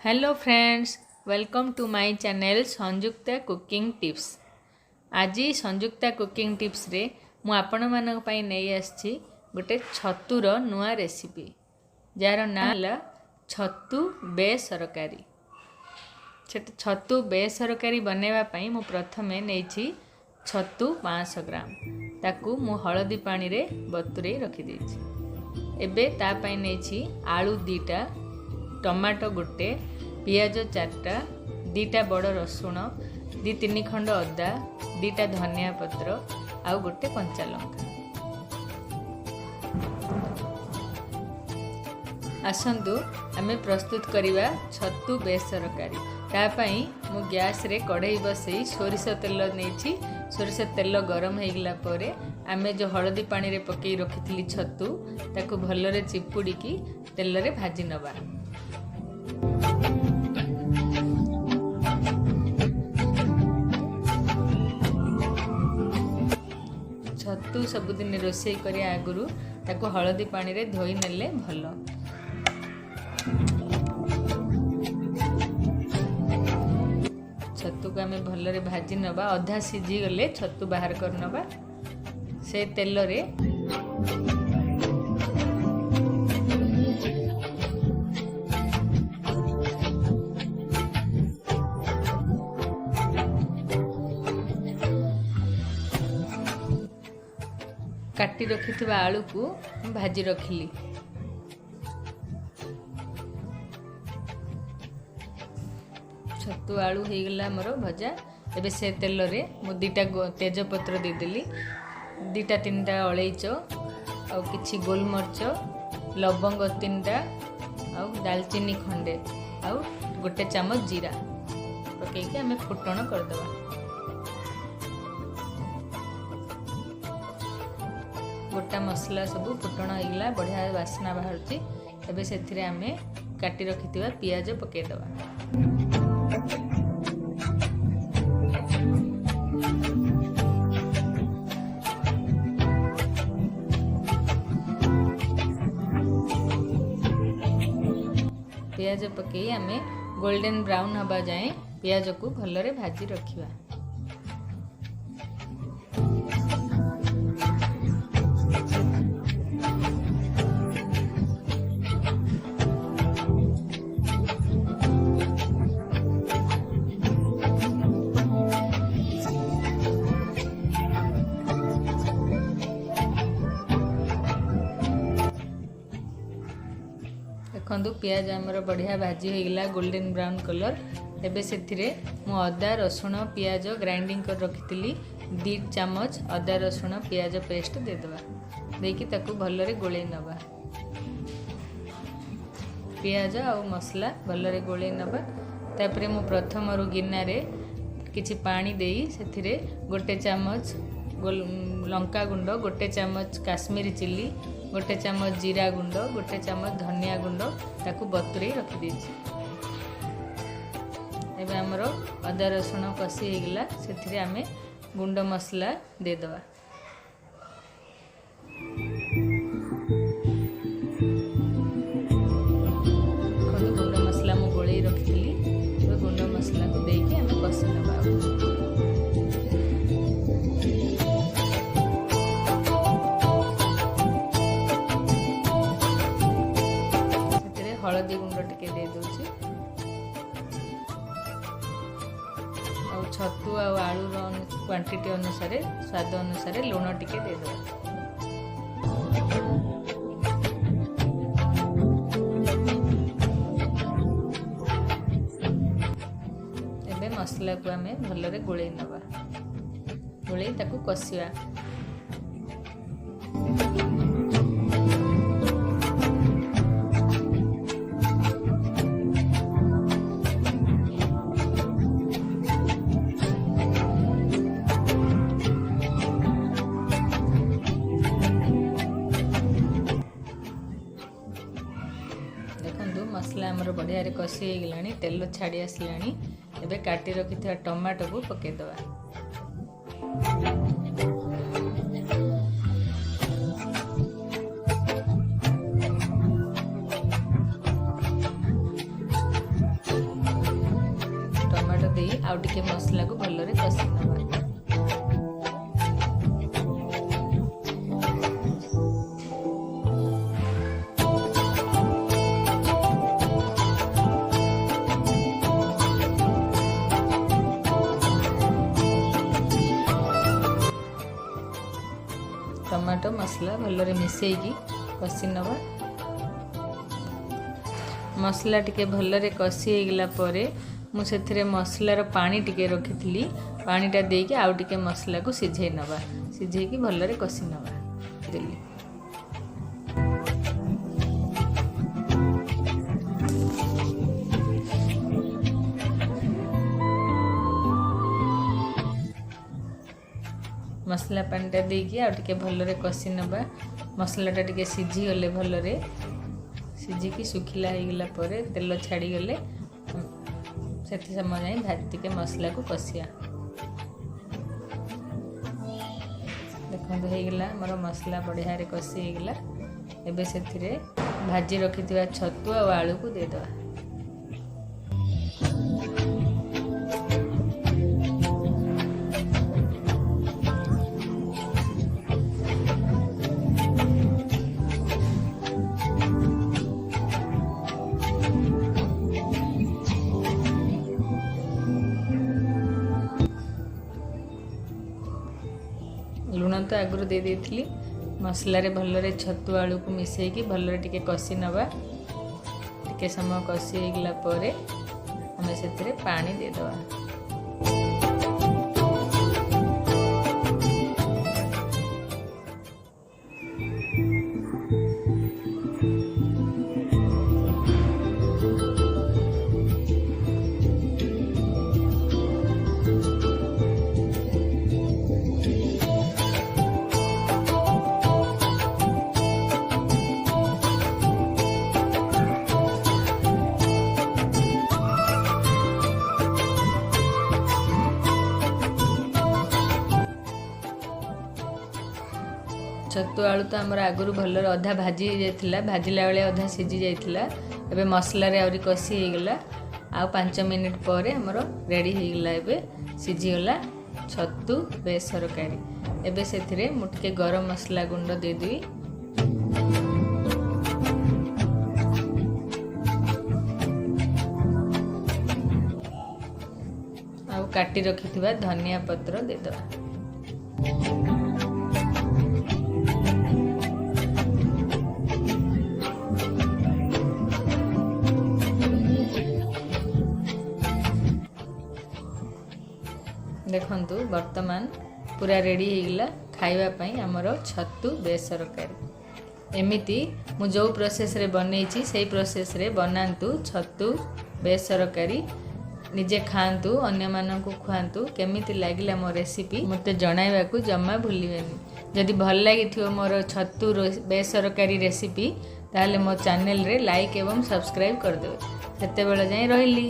Hello friends, welcome to my channel Sanyukta cooking tips. आज Sanyukta cooking tips रे मु आपण मानक पई नै आछि गोटे छतुर नुआ रेसिपी जार ना ला छतु बेसरकारी। छतु बेसरकारी बनेवा पई मु प्रथमे नैछि छतु 500 ग्राम ताकू मु हळदी पानी रे बतुरे रखि देछि। एबे ता पई नैछि आलू 2टा, टमाटो गोटे, पियाज 4टा, 2टा बड़ रसुण, 2-3 खंड अदा, 2टा धनिया पत्र आउ गोटे कंचा लंका। आसंतु आमे प्रस्तुत करिवा छतु बेसरकारी। ता पई मु गैस रे कढ़ाई बसई सोरिष तेल नेछि। सोरिष तेल गरम हो गला परे आमे जो हळदी पानी रे पकई रखिथिली छतु ताकू भल्लो रे चिपुडी की तेल रे भाजी नबा। छतु सबुदिन रोषेई करिया आगुरु ताकू हळदी पानी रे धोई नेले भलो। छतु को आमे भल्लो रे भाजी नबा। अधा सिझी गले छतु बाहर कर नबा। से तेल रे काटी रखिथिबा आलू को भाजी रखिली। छतु आलू हो गला मोर भजा। एबे से तेल रे मु 2टा तेज पत्र दे देली, 2-3टा अलैच आ किछि गोलमरच, लवंग 3टा आ दालचीनी खंडे आ गोटे चामच जीरा पकई के हमें फुटण कर दबा। गोटा मसला सब फुटण होइला, बढ़िया वासना बाहरची। एबे सेथिरे आमे काटी रखिथिबा पियाज पकई दबा। पियाज पकई आमे गोल्डन ब्राउन हबा जाए पियाज को भल्लो रे भाजी रखिबा। देखु पियाज आमर बढ़िया भाजी हो गला गोल्डन ब्राउन कलर। एबे सेथिरे मु अदा रसुण पियाज ग्राइंडिंग कर रखिथिली 2 चामच अदा रसुण पियाज पेस्ट दे दबा। देकी ताकू भल्लो रे गोळेई नबा। पियाज आ मसला भल्लो रे गोळेई नबा। तापरे मु प्रथम रु गिन्ना रे किछि पानी देई सेथिरे गोटे चामच लंका गुंड, गोटे चामच काश्मीरी चिल्ली, गोटे चामच जीरा गुंड, गोटे चामच धनिया गुंड ताकू बतुरे रखि देछि। एबे हमरो अदा रसुण कसी हो गला। सेथिरे आमे गुंड मसला दे दबा। गुंड मसला मु गोळेई रखिथिली। तो गुंड मसला को देके आमे कसी नबा। हळदी गुंड टिके दे दोछि और छतु आ आलू रो क्वांटिटी अनुसार स्वाद अनुसार लूण टिके दे दो। एबे मसला को आमे भल्लो रे गोळेई नबा। गोळेई ताकू कसिया। मसला आमर बढ़िया कषि हो गलानी, तेल छाड़ी आसलानी। एबे काटी रखिथिबा टमाटो को पकई दबा। आउ टिके मसला को भलरे कषि नबा। टमाटो मसला भलरे मिसेकी कषि नबा। मसला टिके भलरे कषि होगला परे मु सेथिरे मसलार पानी टिके रखिथिली। पानीटा देकी आउ टिके मसला को सिझे नबा। सिझेकी भलरे कषि नबा देली। मसला पानीटा देकी आउ टिके भलरे कषि नबा। मसलाटा टिके सिझी गले भलरे सिझिकी सुखिला होगला परे तेल छाड़ी गले सेति समय जाई भाजिके मसला को कषिया। देखो होगला मोर मसला बढ़िया रे कषि होगला। एबे सेथिरे भाजी रखिथिबा छतु आ आलू को दे दवा। लुण तो आगुरी दे देथिली। मसला रे भलरे छतु आलू को मिसेकी भलरे टिके कषि नबा। टिके समय कषि होगला परे हमें सेथिरे पानी दे दवा। छतु आलू तो आमर आगुरी भलरे अधा भाजी जाइथिला। भाजिला बेले अधा सिझी जाइथिला। एबे मसला रे आउरी कषि होगला। आ 5 मिनिट पर हमर रेडी होगला। एबे सिझी गला छतु बेसर कारी। एबे सेथिरे मुटके गरम मसला गुंड दे देबी। आ काटी रखिथिबा धनिया पत्र दे दवा। देखंतु वर्तमान पूरा रेडी होगला खाइबा पई हमर छतु बेसर कारी। एमिति मु जो प्रोसेस रे बनैछि सेही प्रोसेस रे बनांतु छतु बेसर कारी। निजे खांतु अन्य मानकु खुआंतु। केमिति लागिला मो रेसिपी मते जणाइबा को जम्मा भूलिबेनी। जदि भल लागिथियो मोर छतु बेसर कारी रेसिपी ताले मो चैनल रे लाइक एवं सब्सक्राइब कर देबे। सेते बेले जाई रहिली।